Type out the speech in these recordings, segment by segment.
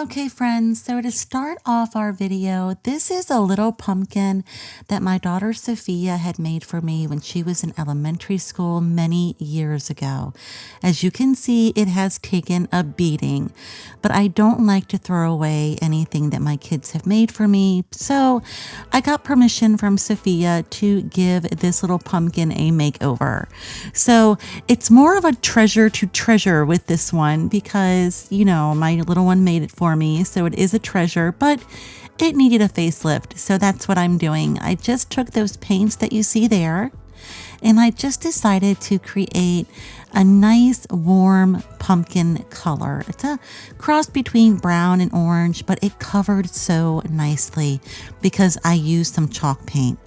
Okay, friends, so to start off our video, this is a little pumpkin that my daughter Sophia had made for me when she was in elementary school many years ago. As you can see, it has taken a beating, but I don't like to throw away anything that my kids have made for me, so I got permission from Sophia to give this little pumpkin a makeover. So it's more of a treasure to treasure with this one because, you know, my little one made it for me, so it is a treasure, but it needed a facelift, so that's what I'm doing. I just took those paints that you see there, and I just decided to create a nice warm pumpkin color. It's a cross between brown and orange, but it covered so nicely because I used some chalk paint.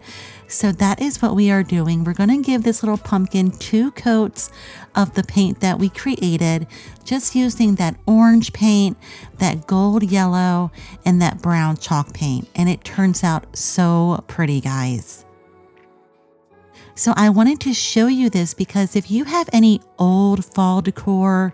So that is what we are doing. We're going to give this little pumpkin 2 coats of the paint that we created, just using that orange paint, that gold yellow, and that brown chalk paint. And it turns out so pretty, guys. So I wanted to show you this because if you have any old fall decor,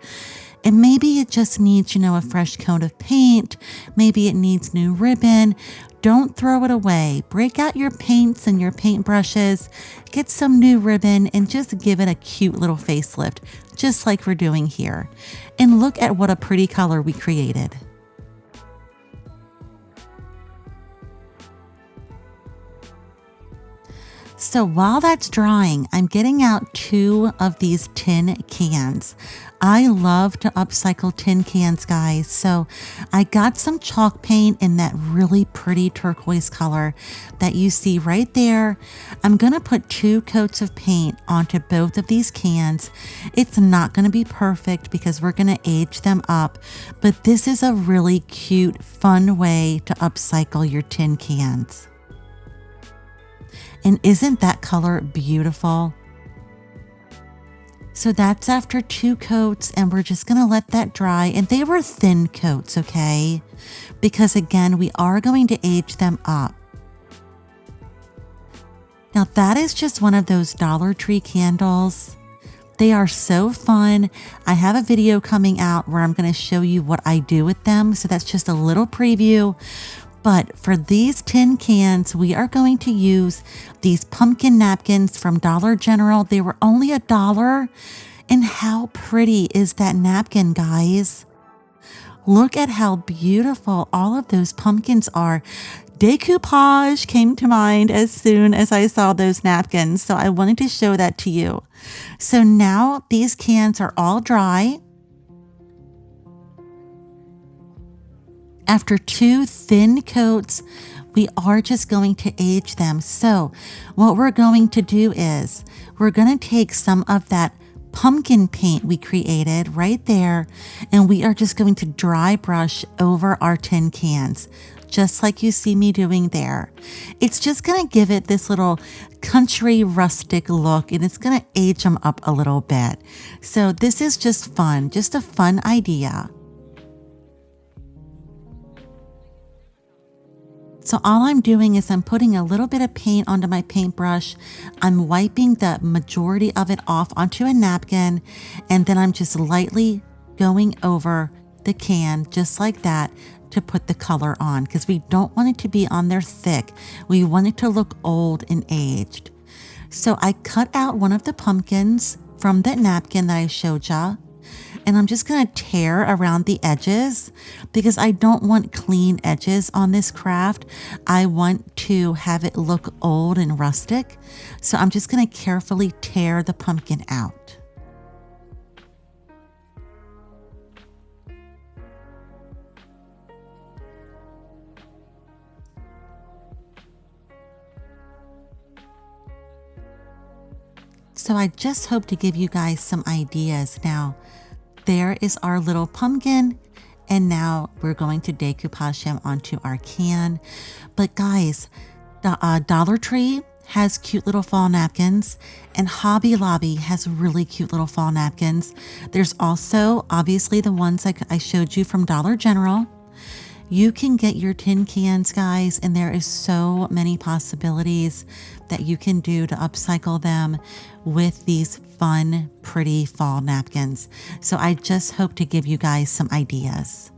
and maybe it just needs, you know, a fresh coat of paint, maybe it needs new ribbon, don't throw it away. Break out your paints and your paint brushes, get some new ribbon, and just give it a cute little facelift, just like we're doing here. And look at what a pretty color we created. So while that's drying, I'm getting out 2 of these tin cans. I love to upcycle tin cans, guys. So I got some chalk paint in that really pretty turquoise color that you see right there. I'm going to put 2 coats of paint onto both of these cans. It's not going to be perfect because we're going to age them up, but this is a really cute, fun way to upcycle your tin cans. And isn't that color beautiful? So that's after 2 coats, and we're just gonna let that dry. And they were thin coats, okay? Because again, we are going to age them up. Now that is just one of those Dollar Tree candles. They are so fun. I have a video coming out where I'm gonna show you what I do with them. So that's just a little preview. But for these tin cans, we are going to use these pumpkin napkins from Dollar General. They were only $1. And how pretty is that napkin, guys? Look at how beautiful all of those pumpkins are. Decoupage came to mind as soon as I saw those napkins, so I wanted to show that to you. So now these cans are all dry. After 2 thin coats, we are just going to age them. So what we're going to do is we're going to take some of that pumpkin paint we created right there, and we are just going to dry brush over our tin cans, just like you see me doing there. It's just going to give it this little country rustic look, and it's going to age them up a little bit. So this is just fun, just a fun idea. So all I'm doing is I'm putting a little bit of paint onto my paintbrush. I'm wiping the majority of it off onto a napkin, and then I'm just lightly going over the can just like that to put the color on, because we don't want it to be on there thick. We want it to look old and aged. So I cut out one of the pumpkins from that napkin that I showed ya. And I'm just going to tear around the edges because I don't want clean edges on this craft. I want to have it look old and rustic. So I'm just going to carefully tear the pumpkin out. So I just hope to give you guys some ideas. Now, there is our little pumpkin, and now we're going to decoupage him onto our can. But guys, Dollar Tree has cute little fall napkins, and Hobby Lobby has really cute little fall napkins. There's also obviously the ones I showed you from Dollar General. You can get your tin cans, guys, and there is so many possibilities that you can do to upcycle them with these fun, pretty fall napkins. So I just hope to give you guys some ideas.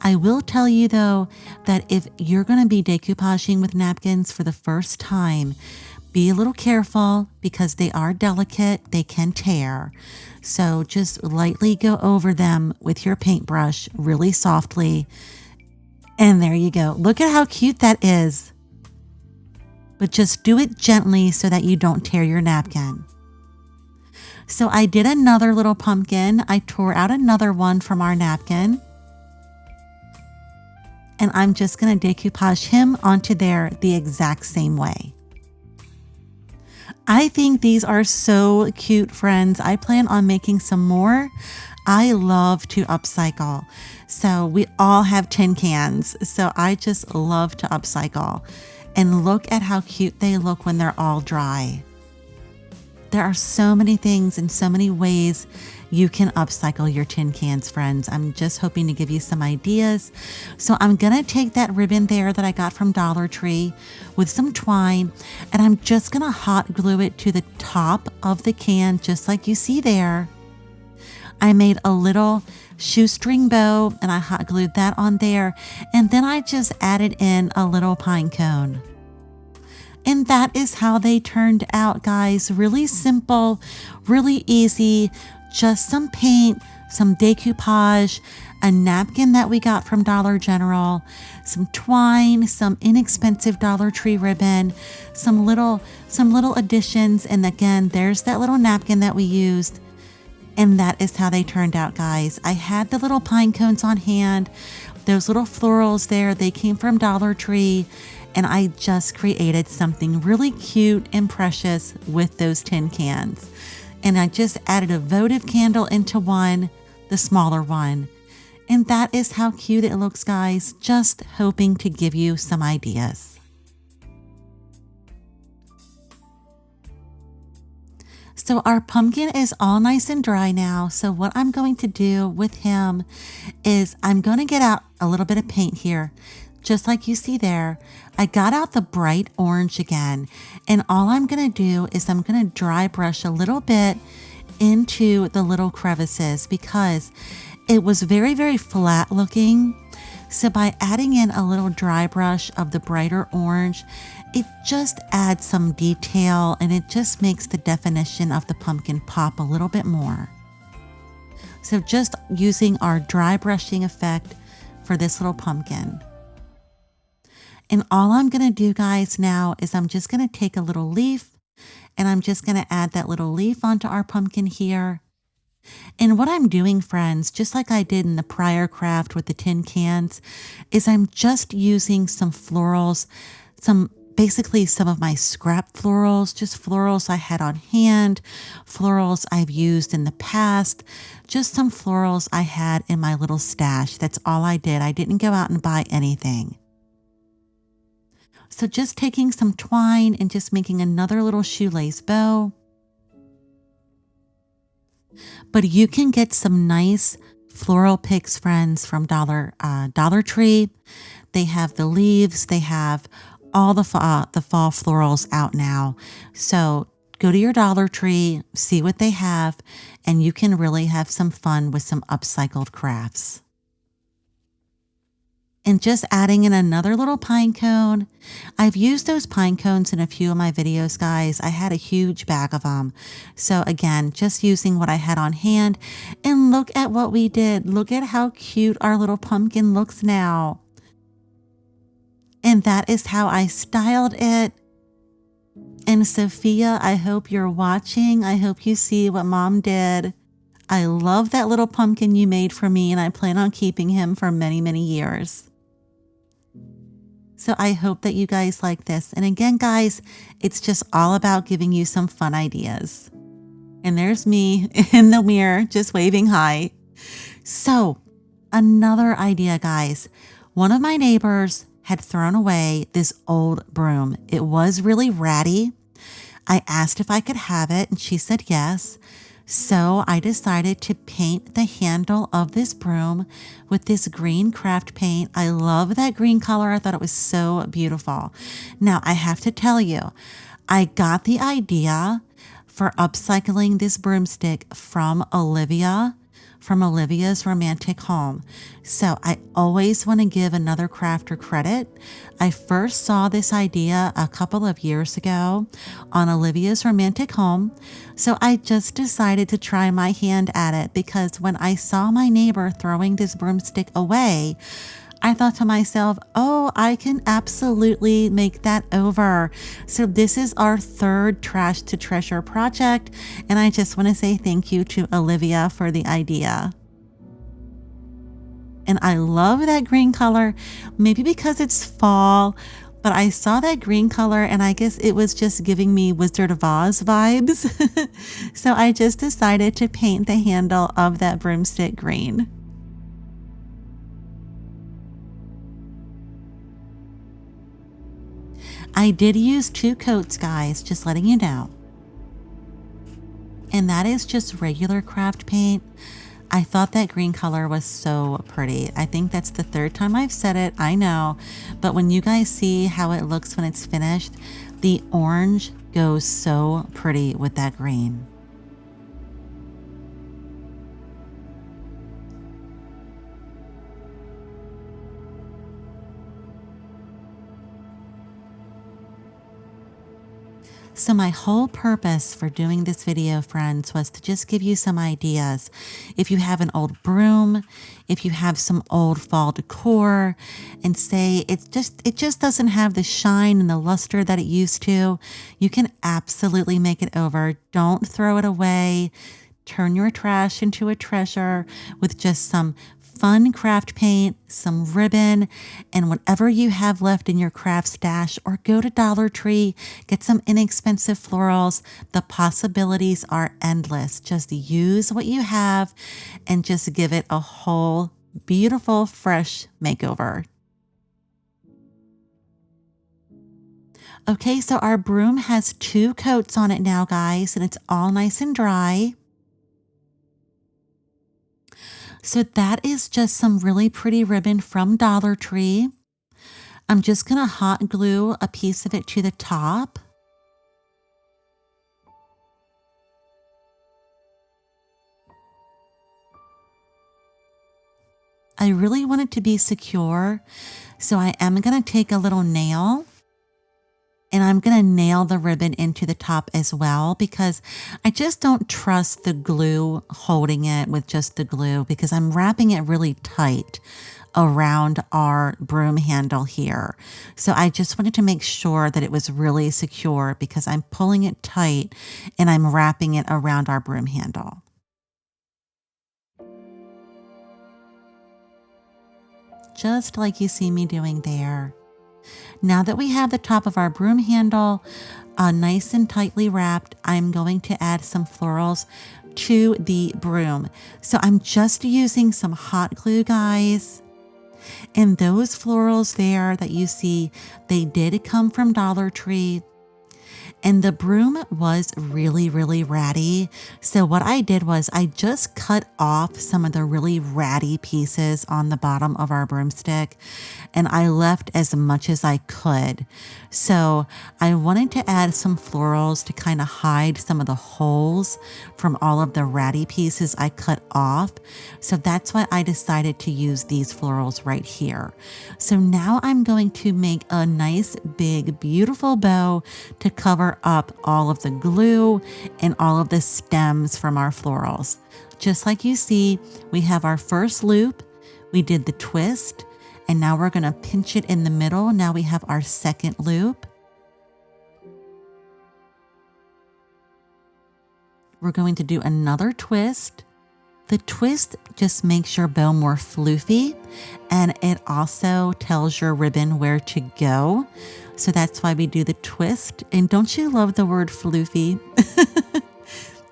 I will tell you though that if you're going to be decoupaging with napkins for the first time, be a little careful because they are delicate, they can tear. So just lightly go over them with your paintbrush really softly. And there you go. Look at how cute that is. But just do it gently so that you don't tear your napkin. So I did another little pumpkin. I tore out another one from our napkin. And I'm just going to decoupage him onto there the exact same way. I think these are so cute, friends. I plan on making some more. I love to upcycle. So we all have tin cans. So I just love to upcycle. And look at how cute they look when they're all dry. There are so many things and so many ways you can upcycle your tin cans, friends. I'm just hoping to give you some ideas. So I'm going to take that ribbon there that I got from Dollar Tree with some twine, and I'm just going to hot glue it to the top of the can, just like you see there. I made a little shoestring bow and I hot glued that on there. And then I just added in a little pine cone. And that is how they turned out, guys. Really simple, really easy. Just some paint, some decoupage, a napkin that we got from Dollar General, some twine, some inexpensive Dollar Tree ribbon, some little additions. And again, there's that little napkin that we used. And that is how they turned out, guys. I had the little pine cones on hand. Those little florals there, they came from Dollar Tree. And I just created something really cute and precious with those tin cans. And I just added a votive candle into one, the smaller one. And that is how cute it looks, guys. Just hoping to give you some ideas. So our pumpkin is all nice and dry now. So what I'm going to do with him is I'm going to get out a little bit of paint here. Just like you see there, I got out the bright orange again. And all I'm going to do is I'm going to dry brush a little bit into the little crevices because it was very, very flat looking. So by adding in a little dry brush of the brighter orange, it just adds some detail and it just makes the definition of the pumpkin pop a little bit more. So just using our dry brushing effect for this little pumpkin. And all I'm going to do, guys, now is I'm just going to take a little leaf and I'm just going to add that little leaf onto our pumpkin here. And what I'm doing, friends, just like I did in the prior craft with the tin cans, is I'm just using some florals, basically some of my scrap florals, just florals I had on hand, florals I've used in the past, just some florals I had in my little stash. That's all I did. I didn't go out and buy anything. So just taking some twine and just making another little shoelace bow. But you can get some nice floral picks, friends, from Dollar Tree. They have the leaves. They have all the fall florals out now. So go to your Dollar Tree, see what they have, and you can really have some fun with some upcycled crafts. And just adding in another little pine cone. I've used those pine cones in a few of my videos, guys. I had a huge bag of them. So again, just using what I had on hand. And look at what we did. Look at how cute our little pumpkin looks now. And that is how I styled it. And Sophia, I hope you're watching. I hope you see what Mom did. I love that little pumpkin you made for me, and I plan on keeping him for many, many years. So I hope that you guys like this. And again, guys, it's just all about giving you some fun ideas. And there's me in the mirror, just waving hi. So another idea, guys. One of my neighbors had thrown away this old broom. It was really ratty. I asked if I could have it, and she said yes. So I decided to paint the handle of this broom with this green craft paint. I love that green color. I thought it was so beautiful. Now, I have to tell you, I got the idea for upcycling this broomstick from Olivia from Olivia's Romantic Home. So I always want to give another crafter credit. I first saw this idea a couple of years ago on Olivia's Romantic Home. So I just decided to try my hand at it because when I saw my neighbor throwing this broomstick away, I thought to myself, oh, I can absolutely make that over. So this is our third Trash to Treasure project. And I just want to say thank you to Olivia for the idea. And I love that green color, maybe because it's fall, but I saw that green color and I guess it was just giving me Wizard of Oz vibes. So I just decided to paint the handle of that broomstick green. I did use 2 coats, guys, just letting you know. And that is just regular craft paint. I thought that green color was so pretty. I think that's the 3rd time I've said it, I know. But when you guys see how it looks when it's finished, the orange goes so pretty with that green. So my whole purpose for doing this video, friends, was to just give you some ideas. If you have an old broom, if you have some old fall decor, and say it just doesn't have the shine and the luster that it used to, you can absolutely make it over. Don't throw it away. Turn your trash into a treasure with just some fun craft paint, some ribbon, and whatever you have left in your craft stash, or go to Dollar Tree, get some inexpensive florals. The possibilities are endless. Just use what you have and just give it a whole beautiful, fresh makeover. Okay, so our broom has 2 coats on it now, guys, and it's all nice and dry. So that is just some really pretty ribbon from Dollar Tree. I'm just going to hot glue a piece of it to the top. I really want it to be secure, so I am going to take a little nail and I'm going to nail the ribbon into the top as well, because I just don't trust the glue holding it with just the glue, because I'm wrapping it really tight around our broom handle here. So I just wanted to make sure that it was really secure because I'm pulling it tight and I'm wrapping it around our broom handle. Just like you see me doing there. Now that we have the top of our broom handle nice and tightly wrapped, I'm going to add some florals to the broom. So I'm just using some hot glue, guys. And those florals there that you see, they did come from Dollar Tree. And the broom was really, really ratty. So what I did was I just cut off some of the really ratty pieces on the bottom of our broomstick, and I left as much as I could. So I wanted to add some florals to kind of hide some of the holes from all of the ratty pieces I cut off. So that's why I decided to use these florals right here. So now I'm going to make a nice, big, beautiful bow to cover up all of the glue and all of the stems from our florals. Just like you see, we have our first loop, we did the twist, and now we're going to pinch it in the middle. Now we have our second loop. We're going to do another twist. The twist just makes your bow more floofy, and it also tells your ribbon where to go. So that's why we do the twist. And don't you love the word floofy?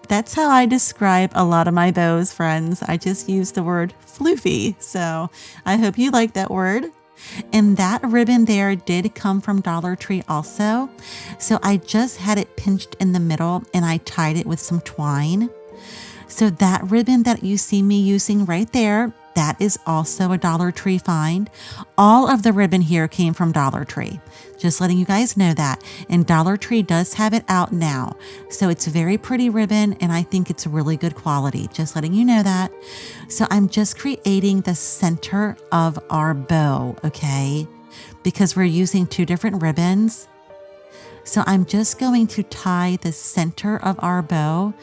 That's how I describe a lot of my bows, friends. I just use the word floofy. So I hope you like that word. And that ribbon there did come from Dollar Tree also. So I just had it pinched in the middle and I tied it with some twine. So that ribbon that you see me using right there, That is also a Dollar Tree find. All of the ribbon here came from Dollar Tree. Just letting you guys know that. And Dollar Tree does have it out now. So it's very pretty ribbon and I think it's really good quality. Just letting you know that. So I'm just creating the center of our bow, okay? Because we're using two different ribbons. So I'm just going to tie the center of our bow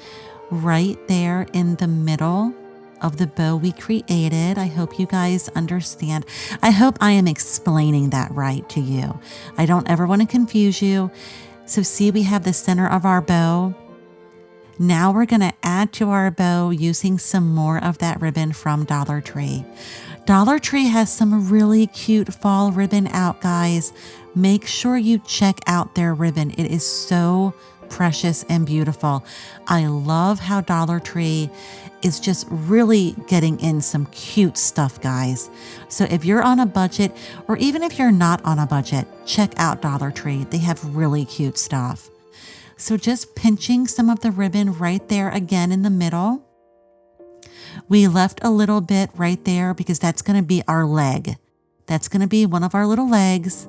right there in the middle of the bow we created. I hope you guys understand. I hope I am explaining that right to you. I don't ever want to confuse you. So see, we have the center of our bow. Now we're going to add to our bow using some more of that ribbon from Dollar Tree. Dollar Tree has some really cute fall ribbon out, guys. Make sure you check out their ribbon. It is so precious and beautiful. I love how Dollar Tree is just really getting in some cute stuff, guys. So if you're on a budget, or even if you're not on a budget, check out Dollar Tree. They have really cute stuff. So just pinching some of the ribbon right there again in the middle. We left a little bit right there because that's going to be our leg. That's going to be one of our little legs.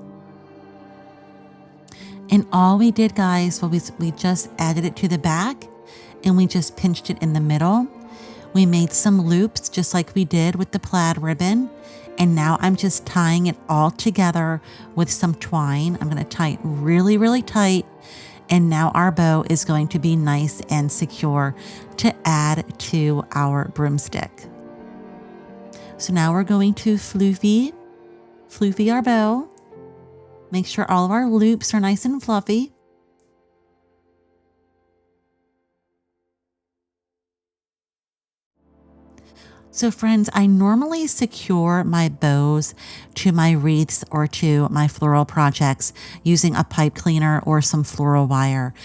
And all we did, guys, was we just added it to the back and we just pinched it in the middle. We made some loops just like we did with the plaid ribbon. And now I'm just tying it all together with some twine. I'm going to tie it really, really tight. And now our bow is going to be nice and secure to add to our broomstick. So now we're going to floofy our bow. Make sure all of our loops are nice and fluffy. So friends, I normally secure my bows to my wreaths or to my floral projects using a pipe cleaner or some floral wire,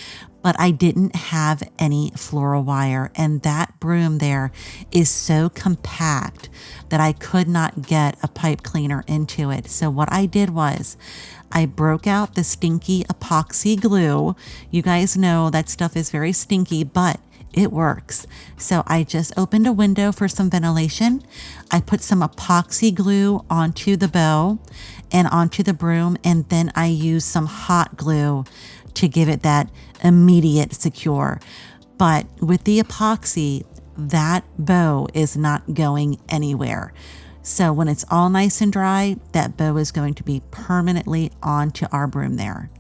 but I didn't have any floral wire, and that broom there is so compact that I could not get a pipe cleaner into it. So what I did was I broke out the stinky epoxy glue. You guys know that stuff is very stinky, but it works. So I just opened a window for some ventilation. I put some epoxy glue onto the bow and onto the broom, and then I used some hot glue to give it that immediate secure. But with the epoxy, that bow is not going anywhere. So when it's all nice and dry, that bow is going to be permanently onto our broom there.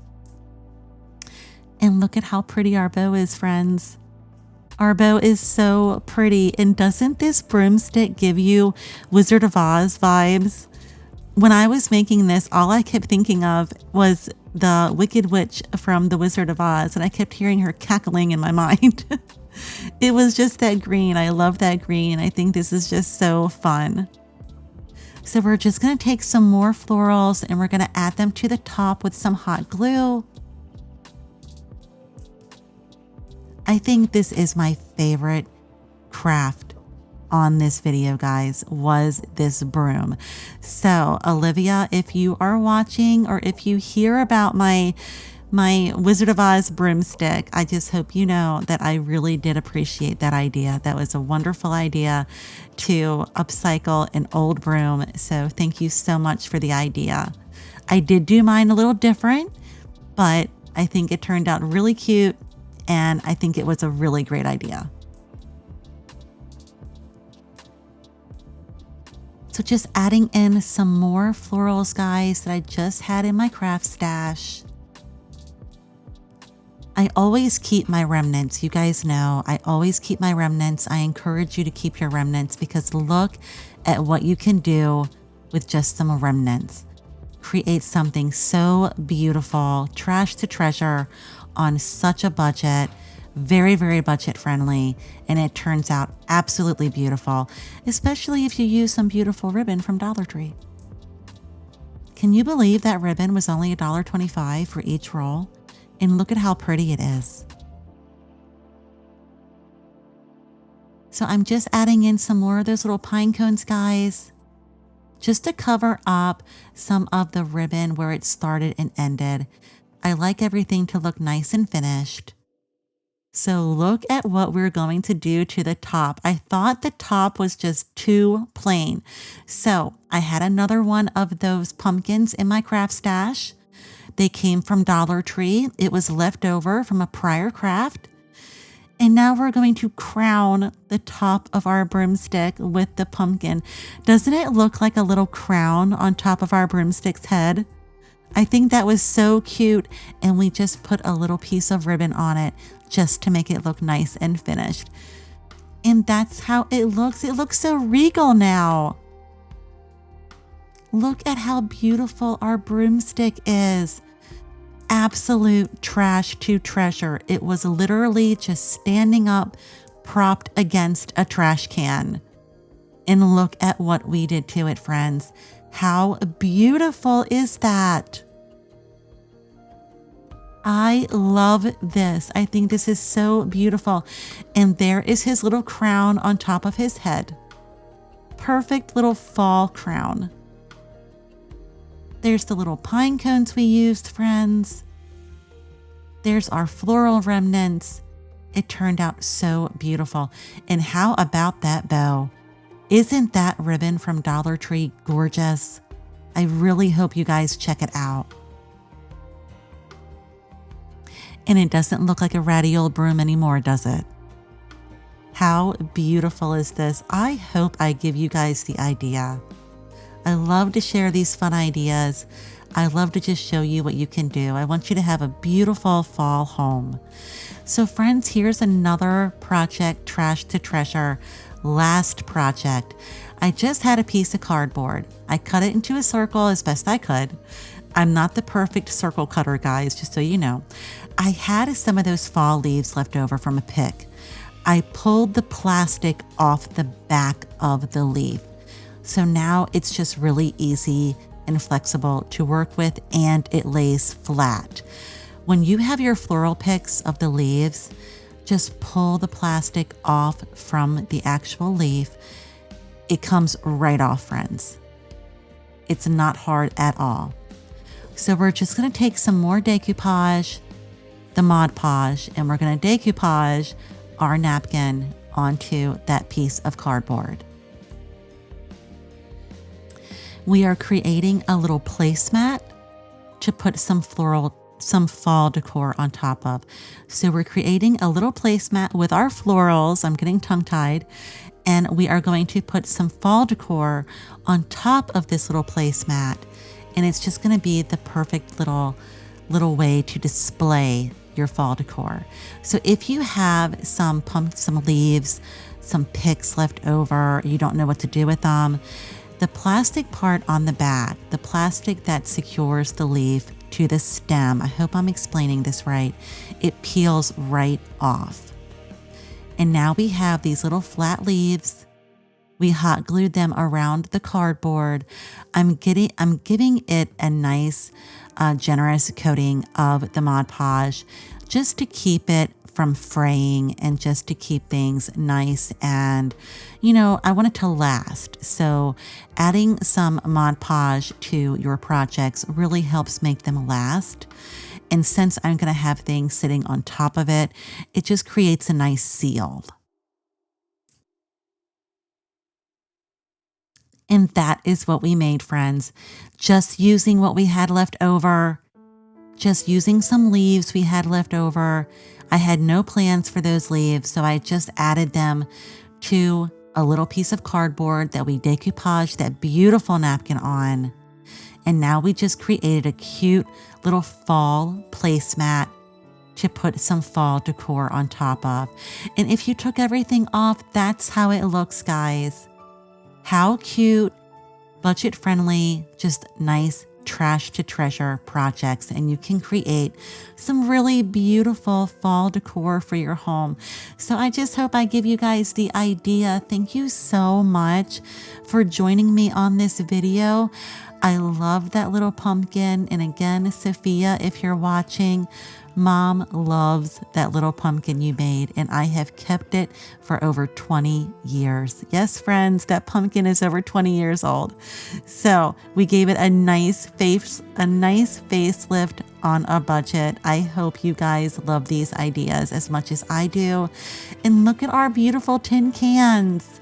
And look at how pretty our bow is, friends. Our bow is so pretty. And doesn't this broomstick give you Wizard of Oz vibes? When I was making this, all I kept thinking of was the Wicked Witch from the Wizard of Oz, and I kept hearing her cackling in my mind. It was just that green. I love that green. I think this is just so fun. So we're just going to take some more florals and we're going to add them to the top with some hot glue. I think this is my favorite craft on this video, guys, was this broom. So Olivia, if you are watching or if you hear about my Wizard of Oz broomstick, I just hope you know that I really did appreciate that idea. That was a wonderful idea to upcycle an old broom. So thank you so much for the idea. I did do mine a little different, but I think it turned out really cute. And I think it was a really great idea. So just adding in some more florals, guys, that I just had in my craft stash. I always keep my remnants. You guys know I always keep my remnants. I encourage you to keep your remnants because look at what you can do with just some remnants. Create something so beautiful, trash to treasure, on such a budget, very, very budget friendly, and it turns out absolutely beautiful, especially if you use some beautiful ribbon from Dollar Tree. Can you believe that ribbon was only $1.25 for each roll? And look at how pretty it is. So I'm just adding in some more of those little pine cones, guys, just to cover up some of the ribbon where it started and ended. I like everything to look nice and finished. So look at what we're going to do to the top. I thought the top was just too plain. So I had another one of those pumpkins in my craft stash. They came from Dollar Tree. It was left over from a prior craft. And now we're going to crown the top of our broomstick with the pumpkin. Doesn't it look like a little crown on top of our broomstick's head? I think that was so cute, and we just put a little piece of ribbon on it just to make it look nice and finished. And that's how it looks. It looks so regal now. Look at how beautiful our broomstick is. Absolute trash to treasure. It was literally just standing up, propped against a trash can. And look at what we did to it, friends. How beautiful is that? I love this. I think this is so beautiful. And there is his little crown on top of his head. Perfect little fall crown. There's the little pine cones we used, friends. There's our floral remnants. It turned out so beautiful. And how about that bow? Isn't that ribbon from Dollar Tree gorgeous? I really hope you guys check it out. And it doesn't look like a ratty old broom anymore, does it? How beautiful is this? I hope I give you guys the idea. I love to share these fun ideas. I love to just show you what you can do. I want you to have a beautiful fall home. So friends, here's another project, Trash to Treasure. Last project. I just had a piece of cardboard. I cut it into a circle as best I could. I'm not the perfect circle cutter, guys, just so you know. I had some of those fall leaves left over from a pick. I pulled the plastic off the back of the leaf. So now it's just really easy and flexible to work with, and it lays flat. When you have your floral picks of the leaves, just pull the plastic off from the actual leaf. It comes right off, friends. It's not hard at all. So we're just going to take some more decoupage, the Mod Podge, and we're going to decoupage our napkin onto that piece of cardboard. We are creating a little placemat to put some fall decor on top of. So we're creating a little placemat with our florals. I'm getting tongue-tied. And we are going to put some fall decor on top of this little placemat. And it's just going to be the perfect little way to display your fall decor. So if you have some leaves, some picks left over, you don't know what to do with them, the plastic part on the back, the plastic that secures the leaf to the stem, I hope I'm explaining this right, it peels right off. And now we have these little flat leaves. We hot glued them around the cardboard. I'm giving it a nice, generous coating of the Mod Podge just to keep it from fraying and just to keep things nice, and I want it to last. So adding some Mod Podge to your projects really helps make them last. And since I'm going to have things sitting on top of it, it just creates a nice seal. And that is what we made, friends. Just using what we had left over, just using some leaves we had left over. I had no plans for those leaves, so I just added them to a little piece of cardboard that we decoupaged that beautiful napkin on. And now we just created a cute little fall placemat to put some fall decor on top of. And if you took everything off, that's how it looks, guys. How cute, budget friendly, just nice trash to treasure projects, and you can create some really beautiful fall decor for your home. So I just hope I give you guys the idea. Thank you so much for joining me on this video. I love that little pumpkin. And again, Sophia, if you're watching, Mom loves that little pumpkin you made, and I have kept it for over 20 years. Yes, friends, that pumpkin is over 20 years old. So we gave it a nice facelift on a budget. I hope you guys love these ideas as much as I do. And look at our beautiful tin cans.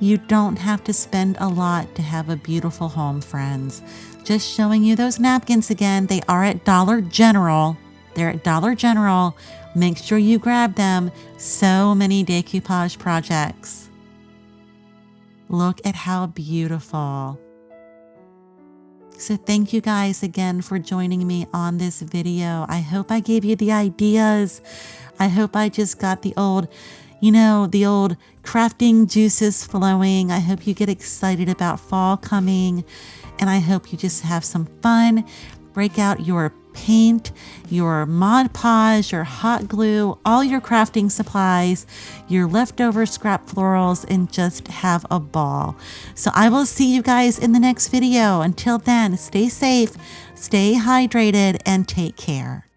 You don't have to spend a lot to have a beautiful home, friends. Just showing you those napkins again. They are at Dollar General. They're at Dollar General. Make sure you grab them. So many decoupage projects. Look at how beautiful. So thank you guys again for joining me on this video. I hope I gave you the ideas. I hope I just got the old crafting juices flowing. I hope you get excited about fall coming, and I hope you just have some fun. Break out your paint, your Mod Podge, your hot glue, all your crafting supplies, your leftover scrap florals, and just have a ball. So I will see you guys in the next video. Until then, stay safe, stay hydrated, and take care.